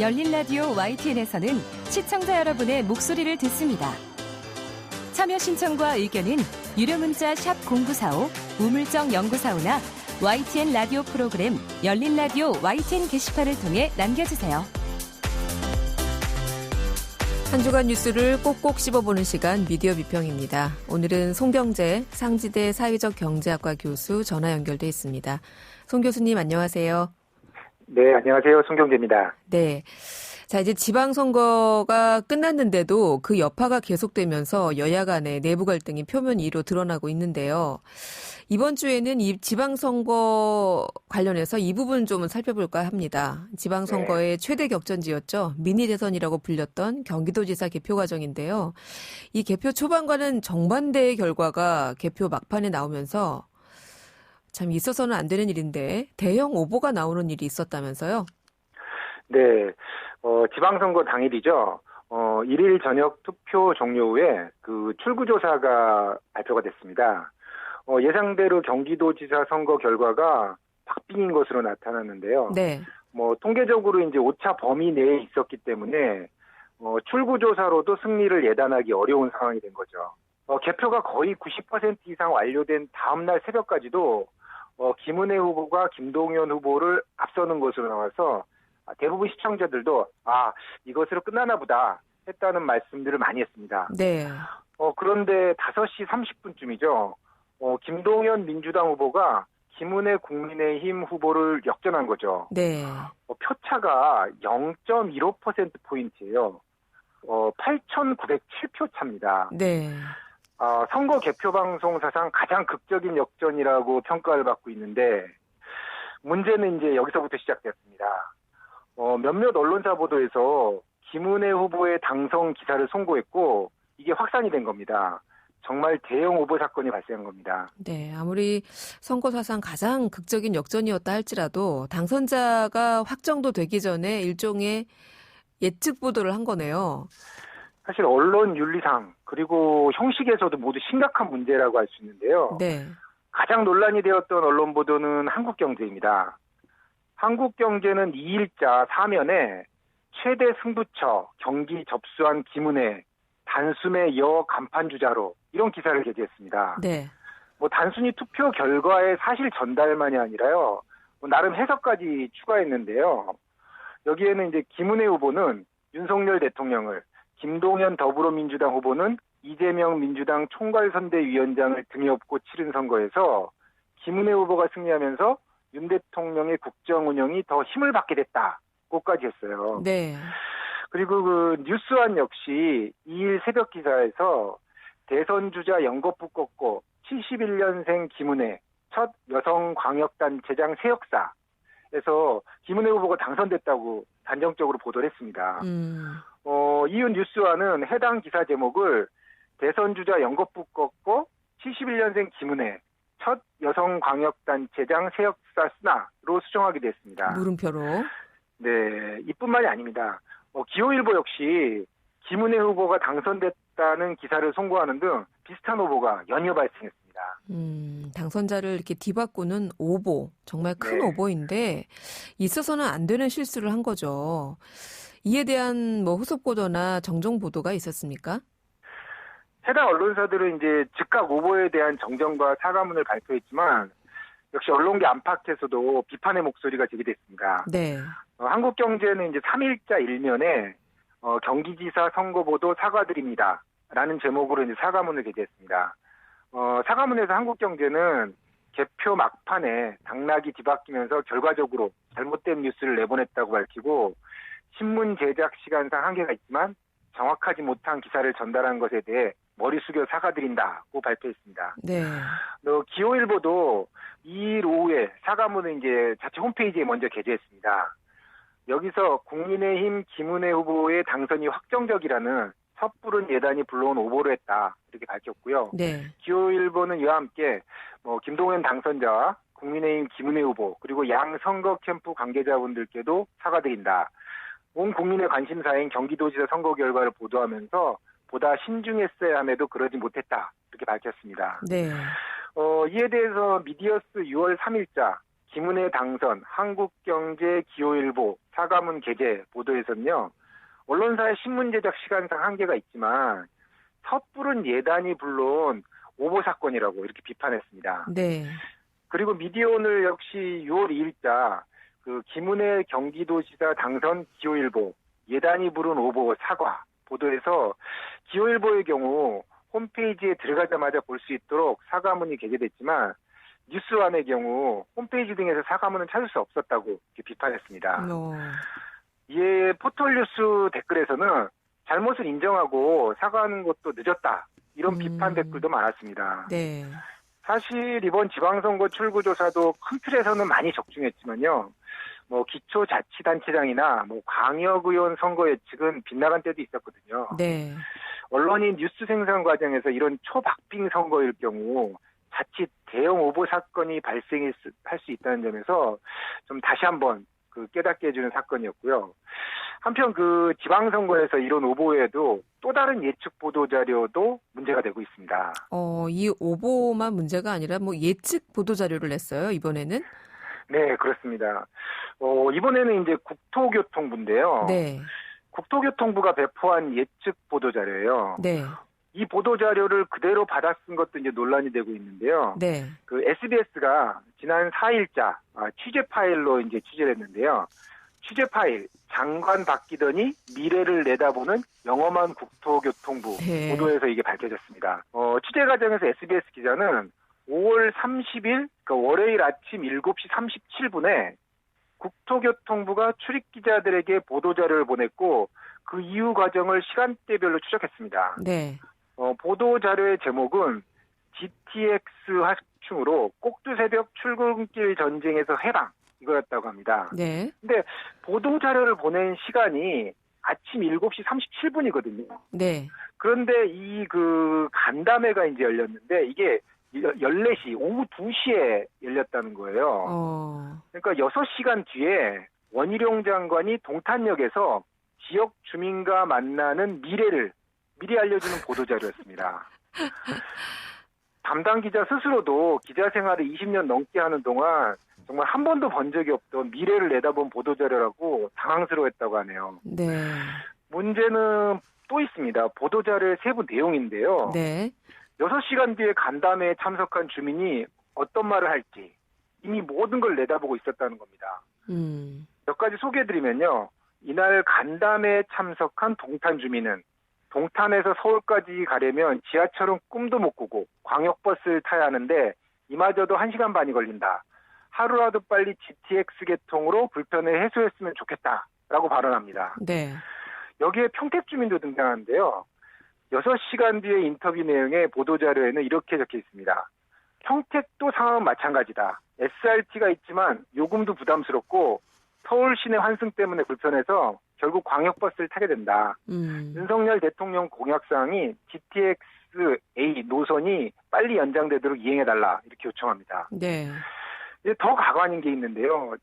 열린 라디오 YTN에서는 시청자 여러분의 목소리를 듣습니다. 참여 신청과 의견은 유료 문자 샵 0945, 우물정 0945나 YTN 라디오 프로그램 열린 라디오 YTN 게시판을 통해 남겨주세요. 한 주간 뉴스를 꼭꼭 씹어보는 시간 미디어 비평입니다. 오늘은 송경재 상지대 사회적 경제학과 교수 전화 연결돼 있습니다. 송 교수님 안녕하세요. 네, 안녕하세요. 송경재입니다. 네. 자, 이제 지방선거가 끝났는데도 그 여파가 계속되면서 여야 간의 내부 갈등이 표면 위로 드러나고 있는데요. 이번 주에는 이 지방선거 관련해서 이 부분 좀 살펴볼까 합니다. 지방선거의 최대 격전지였죠. 미니 대선이라고 불렸던 경기도지사 개표 과정인데요. 이 개표 초반과는 정반대의 결과가 개표 막판에 나오면서 참 있어서는 안 되는 일인데 대형 오보가 나오는 일이 있었다면서요? 네, 지방선거 당일이죠. 1일 저녁 투표 종료 후에 그 출구조사가 발표가 됐습니다. 예상대로 경기도지사 선거 결과가 박빙인 것으로 나타났는데요. 네. 통계적으로 이제 오차 범위 내에 있었기 때문에 출구조사로도 승리를 예단하기 어려운 상황이 된 거죠. 개표가 거의 90% 이상 완료된 다음날 새벽까지도 김은혜 후보가 김동연 후보를 앞서는 것으로 나와서 대부분 시청자들도 이것으로 끝나나 보다 했다는 말씀들을 많이 했습니다. 네. 그런데 5시 30분쯤이죠. 김동연 민주당 후보가 김은혜 국민의힘 후보를 역전한 거죠. 네. 표차가 0.15%포인트예요. 8,907표 차입니다. 네. 선거 개표 방송 사상 가장 극적인 역전이라고 평가를 받고 있는데 문제는 이제 여기서부터 시작됐습니다. 몇몇 언론사 보도에서 김은혜 후보의 당선 기사를 송고했고 이게 확산이 된 겁니다. 정말 대형 오보 사건이 발생한 겁니다. 네, 아무리 선거 사상 가장 극적인 역전이었다 할지라도 당선자가 확정도 되기 전에 일종의 예측 보도를 한 거네요. 사실 언론 윤리상 그리고 형식에서도 모두 심각한 문제라고 할 수 있는데요. 네. 가장 논란이 되었던 언론 보도는 한국경제입니다. 한국경제는 2일자 사면에 최대 승부처 경기 접수한 김은혜 단숨에 여 간판주자로 이런 기사를 게재했습니다. 네. 단순히 투표 결과의 사실 전달만이 아니라요. 나름 해석까지 추가했는데요. 여기에는 이제 김은혜 후보는 윤석열 대통령을, 김동연 더불어민주당 후보는 이재명 민주당 총괄선대위원장을 등에 업고 치른 선거에서 김은혜 후보가 승리하면서 윤 대통령의 국정 운영이 더 힘을 받게 됐다고까지 했어요. 네. 그리고 그 뉴스완 역시 2일 새벽 기사에서 대선 주자 연거푸 꺾고 71년생 김은혜 첫 여성 광역단체장 새 역사에서 김은혜 후보가 당선됐다고 단정적으로 보도를 했습니다. 이윤 뉴스완은 해당 기사 제목을 대선 주자 연거푸 꺾고 71년생 김은혜 첫 여성 광역단체장 새 역사 쓰나로 수정하게 됐습니다. 물음표로. 네, 이뿐만이 아닙니다. 기호일보 역시 김은혜 후보가 당선됐다는 기사를 송고하는 등 비슷한 오보가 연이어 발생했습니다. 당선자를 이렇게 뒤바꾸는 오보, 정말 큰 네. 오보인데 있어서는 안 되는 실수를 한 거죠. 이에 대한 후속 보도나 정정 보도가 있었습니까? 해당 언론사들은 이제 즉각 오보에 대한 정정과 사과문을 발표했지만 역시 언론계 안팎에서도 비판의 목소리가 제기됐습니다. 네. 한국경제는 이제 3일자 일면에 경기지사 선거보도 사과드립니다. 라는 제목으로 이제 사과문을 게재했습니다. 사과문에서 한국경제는 개표 막판에 당락이 뒤바뀌면서 결과적으로 잘못된 뉴스를 내보냈다고 밝히고 신문 제작 시간상 한계가 있지만 정확하지 못한 기사를 전달한 것에 대해 머리 숙여 사과드린다고 발표했습니다. 네. 기호일보도 2일 오후에 사과문을 이제 자체 홈페이지에 먼저 게재했습니다. 여기서 국민의힘 김은혜 후보의 당선이 확정적이라는 섣부른 예단이 불러온 오보를 했다 이렇게 밝혔고요. 네. 기호일보는 이와 함께 김동연 당선자와 국민의힘 김은혜 후보 그리고 양 선거 캠프 관계자분들께도 사과드린다. 온 국민의 관심사인 경기도지사 선거 결과를 보도하면서 보다 신중했어야 함에도 그러지 못했다 이렇게 밝혔습니다. 네. 이에 대해서 미디어스 6월 3일자 김은혜 당선, 한국경제, 기호일보, 사과문 게재 보도에서는요. 언론사의 신문 제작 시간상 한계가 있지만 섣부른 예단이 불러온 오보 사건이라고 이렇게 비판했습니다. 네. 그리고 미디어오늘 역시 6월 2일자 그 김은혜 경기도지사 당선 기호일보 예단이 부른 오보 사과 보도에서 기호일보의 경우 홈페이지에 들어가자마자 볼 수 있도록 사과문이 게재됐지만 뉴스완의 경우 홈페이지 등에서 사과문은 찾을 수 없었다고 이렇게 비판했습니다. 이에 포털뉴스 댓글에서는 잘못을 인정하고 사과하는 것도 늦었다. 이런 비판 댓글도 많았습니다. 네. 사실 이번 지방선거 출구조사도 큰 틀에서는 많이 적중했지만요. 뭐 기초자치단체장이나 뭐 광역의원 선거 예측은 빗나간 때도 있었거든요. 네. 언론이 뉴스 생산 과정에서 이런 초박빙 선거일 경우 자칫 대형 오보 사건이 발생할 수 있다는 점에서 좀 다시 한번 그 깨닫게 해주는 사건이었고요. 한편 그 지방선거에서 이런 오보에도 또 다른 예측 보도 자료도 문제가 되고 있습니다. 이 오보만 문제가 아니라 뭐 예측 보도 자료를 냈어요, 이번에는? 네, 그렇습니다. 이번에는 이제 국토교통부인데요. 네. 국토교통부가 배포한 예측 보도 자료예요. 네. 이 보도 자료를 그대로 받아 쓴 것도 이제 논란이 되고 있는데요. 네. 그 SBS가 지난 4일자 취재 파일로 이제 취재를 했는데요. 취재 파일 장관 바뀌더니 미래를 내다보는 영험한 국토교통부 네. 보도에서 이게 밝혀졌습니다. 취재 과정에서 SBS 기자는 5월 30일 그러니까 월요일 아침 7시 37분에 국토교통부가 출입 기자들에게 보도 자료를 보냈고 그 이후 과정을 시간대별로 추적했습니다. 네. 보도 자료의 제목은 GTX 확충으로 꼭두새벽 출근길 전쟁에서 해방 이거였다고 합니다. 네. 근데 보도 자료를 보낸 시간이 아침 7시 37분이거든요. 네. 그런데 이 그 간담회가 이제 열렸는데 이게 14시, 오후 2시에 열렸다는 거예요. 그러니까 6시간 뒤에 원희룡 장관이 동탄역에서 지역 주민과 만나는 미래를 미리 알려주는 보도자료였습니다. 담당 기자 스스로도 기자 생활을 20년 넘게 하는 동안 정말 한 번도 본 적이 없던 미래를 내다본 보도자료라고 당황스러워했다고 하네요. 네. 문제는 또 있습니다. 보도자료의 세부 내용인데요. 네. 6시간 뒤에 간담회에 참석한 주민이 어떤 말을 할지 이미 모든 걸 내다보고 있었다는 겁니다. 몇 가지 소개해드리면요. 이날 간담회에 참석한 동탄 주민은 동탄에서 서울까지 가려면 지하철은 꿈도 못 꾸고 광역버스를 타야 하는데 이마저도 1시간 반이 걸린다. 하루라도 빨리 GTX 개통으로 불편을 해소했으면 좋겠다라고 발언합니다. 네. 여기에 평택 주민도 등장하는데요. 6시간 뒤의 인터뷰 내용의 보도자료에는 이렇게 적혀 있습니다. 평택도 상황은 마찬가지다. SRT가 있지만 요금도 부담스럽고 서울 시내 환승 때문에 불편해서 결국 광역버스를 타게 된다. 윤석열 대통령 공약사항이 GTX-A 노선이 빨리 연장되도록 이행해달라 이렇게 요청합니다. 네. 이제 더 가관인 게 있는데요.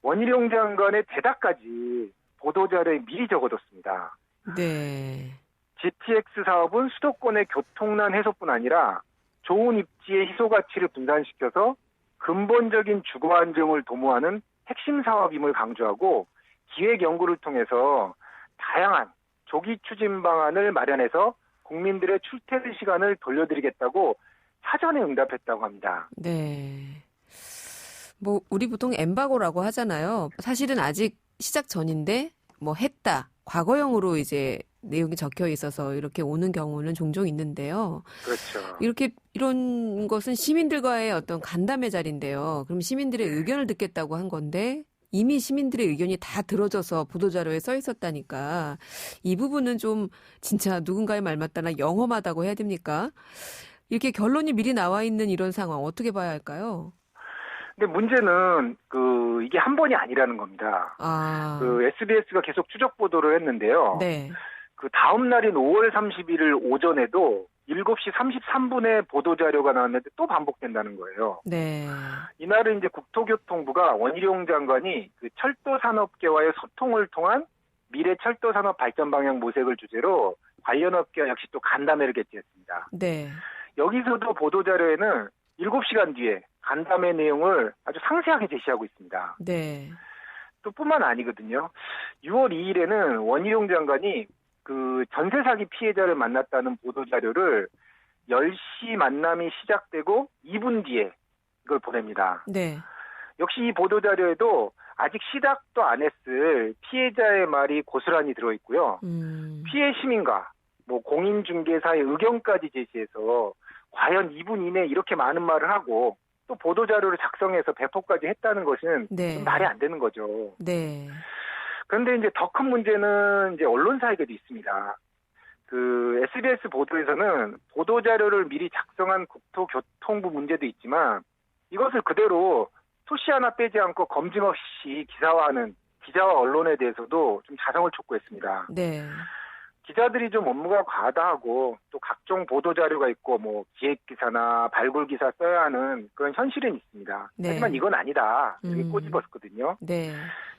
원희룡 장관의 대답까지 보도자료에 미리 적어뒀습니다. 네. GTX 사업은 수도권의 교통난 해소뿐 아니라 좋은 입지의 희소 가치를 분산시켜서 근본적인 주거 안정을 도모하는 핵심 사업임을 강조하고 기획 연구를 통해서 다양한 조기 추진 방안을 마련해서 국민들의 출퇴근 시간을 돌려드리겠다고 사전에 응답했다고 합니다. 네. 뭐 우리 보통 엠바고라고 하잖아요. 사실은 아직 시작 전인데 뭐 했다. 과거형으로 이제 내용이 적혀 있어서 이렇게 오는 경우는 종종 있는데요. 그렇죠. 이런 것은 시민들과의 어떤 간담회 자리인데요. 그럼 시민들의 의견을 듣겠다고 한 건데 이미 시민들의 의견이 다 들어져서 보도자료에 써 있었다니까 이 부분은 좀 진짜 누군가의 말 맞다나 영험하다고 해야 됩니까? 이렇게 결론이 미리 나와 있는 이런 상황 어떻게 봐야 할까요? 근데 문제는 이게 한 번이 아니라는 겁니다. SBS가 계속 추적 보도를 했는데요. 네. 그 다음 날인 5월 31일 오전에도 7시 33분에 보도자료가 나왔는데 또 반복된다는 거예요. 네. 이날은 이제 국토교통부가 원희룡 장관이 그 철도산업계와의 소통을 통한 미래 철도산업 발전 방향 모색을 주제로 관련 업계와 역시 또 간담회를 개최했습니다. 네. 여기서도 보도자료에는 7시간 뒤에 간담회 내용을 아주 상세하게 제시하고 있습니다. 네. 또 뿐만 아니거든요. 6월 2일에는 원희룡 장관이 그 전세 사기 피해자를 만났다는 보도 자료를 10시 만남이 시작되고 2분 뒤에 이걸 보냅니다. 네. 역시 이 보도 자료에도 아직 시작도 안 했을 피해자의 말이 고스란히 들어있고요. 피해 시민과 뭐 공인중개사의 의견까지 제시해서 과연 2분 이내에 이렇게 많은 말을 하고 또 보도 자료를 작성해서 배포까지 했다는 것은 네. 좀 말이 안 되는 거죠. 네. 그런데 이제 더 큰 문제는 이제 언론사에게도 있습니다. 그 SBS 보도에서는 보도 자료를 미리 작성한 국토교통부 문제도 있지만 이것을 그대로 토시 하나 빼지 않고 검증 없이 기사화하는 기자와 언론에 대해서도 좀 자성을 촉구했습니다. 네. 기자들이 좀 업무가 과다하고 또 각종 보도 자료가 있고 뭐 기획 기사나 발굴 기사 써야 하는 그런 현실은 있습니다. 네. 하지만 이건 아니다. 이렇게 꼬집었거든요. 네.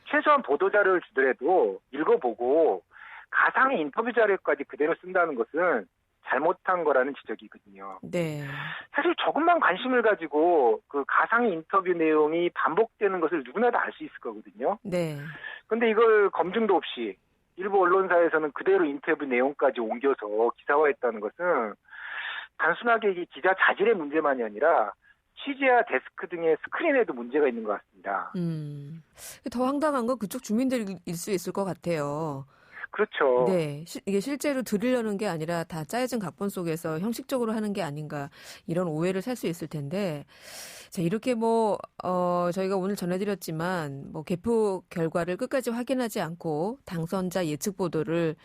최소한 보도 자료를 주더라도 읽어보고 가상의 인터뷰 자료까지 그대로 쓴다는 것은 잘못한 거라는 지적이거든요. 네. 사실 조금만 관심을 가지고 그 가상의 인터뷰 내용이 반복되는 것을 누구나 다 알 수 있을 거거든요. 네. 근데 이걸 검증도 없이 일부 언론사에서는 그대로 인터뷰 내용까지 옮겨서 기사화했다는 것은 단순하게 이게 기자 자질의 문제만이 아니라 취재와 데스크 등의 스크린에도 문제가 있는 것 같습니다. 더 황당한 건 그쪽 주민들일 수 있을 것 같아요. 그렇죠. 네. 이게 실제로 들으려는 게 아니라 다 짜여진 각본 속에서 형식적으로 하는 게 아닌가 이런 오해를 살 수 있을 텐데 자, 이렇게 저희가 오늘 전해드렸지만 개표 결과를 끝까지 확인하지 않고 당선자 예측 보도를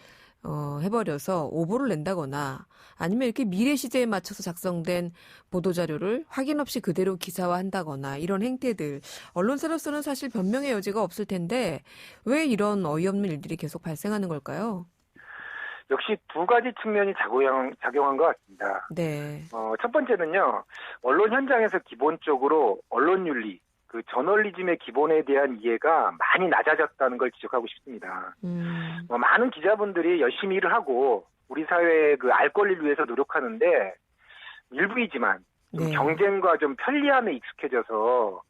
해버려서 오보를 낸다거나 아니면 이렇게 미래 시대에 맞춰서 작성된 보도자료를 확인 없이 그대로 기사화한다거나 이런 행태들 언론사로서는 사실 변명의 여지가 없을 텐데 왜 이런 어이없는 일들이 계속 발생하는 걸까요? 역시 두 가지 측면이 작용한 것 같습니다. 네. 첫 번째는요, 언론 현장에서 기본적으로 언론윤리, 그 저널리즘의 기본에 대한 이해가 많이 낮아졌다는 걸 지적하고 싶습니다. 많은 기자분들이 열심히 일을 하고 우리 사회의 그 알 권리를 위해서 노력하는데 일부이지만 좀 네. 경쟁과 좀 편리함에 익숙해져서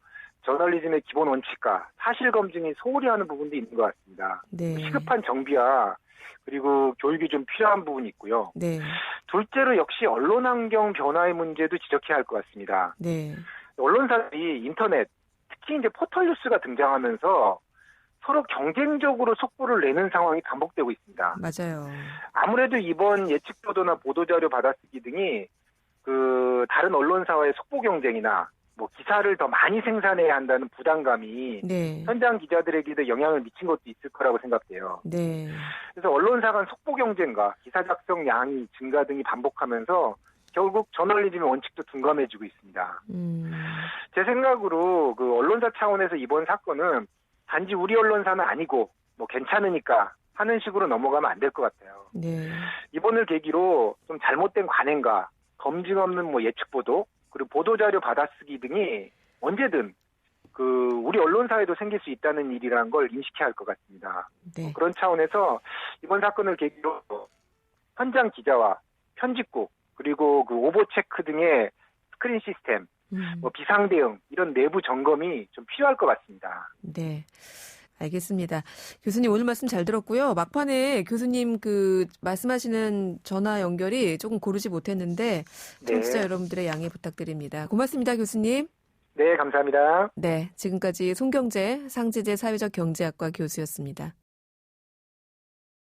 저널리즘의 기본 원칙과 사실 검증이 소홀히 하는 부분도 있는 것 같습니다. 네. 시급한 정비와 그리고 교육이 좀 필요한 부분이 있고요. 네. 둘째로 역시 언론 환경 변화의 문제도 지적해야 할 것 같습니다. 네. 언론사들이 인터넷, 특히 이제 포털 뉴스가 등장하면서 서로 경쟁적으로 속보를 내는 상황이 반복되고 있습니다. 맞아요. 아무래도 이번 예측 보도나 보도 자료 받아쓰기 등이 그 다른 언론사와의 속보 경쟁이나 뭐 기사를 더 많이 생산해야 한다는 부담감이 네. 현장 기자들에게도 영향을 미친 것도 있을 거라고 생각돼요. 네. 그래서 언론사 간 속보 경쟁과 기사 작성 양이 증가 등이 반복하면서 결국 저널리즘의 원칙도 둔감해지고 있습니다. 제 생각으로 그 언론사 차원에서 이번 사건은 단지 우리 언론사는 아니고 뭐 괜찮으니까 하는 식으로 넘어가면 안 될 것 같아요. 네. 이번을 계기로 좀 잘못된 관행과 검증 없는 뭐 예측 보도 그리고 보도 자료 받아쓰기 등이 언제든 그 우리 언론사에도 생길 수 있다는 일이라는 걸 인식해야 할 것 같습니다. 네. 그런 차원에서 이번 사건을 계기로 현장 기자와 편집국 그리고 그 오보 체크 등의 스크린 시스템, 뭐 비상 대응 이런 내부 점검이 좀 필요할 것 같습니다. 네. 알겠습니다. 교수님 오늘 말씀 잘 들었고요. 막판에 교수님 그 말씀하시는 전화 연결이 조금 고르지 못했는데 청취자 여러분들의 양해 부탁드립니다. 고맙습니다, 교수님. 네, 감사합니다. 네, 지금까지 송경재 상지대 사회적 경제학과 교수였습니다.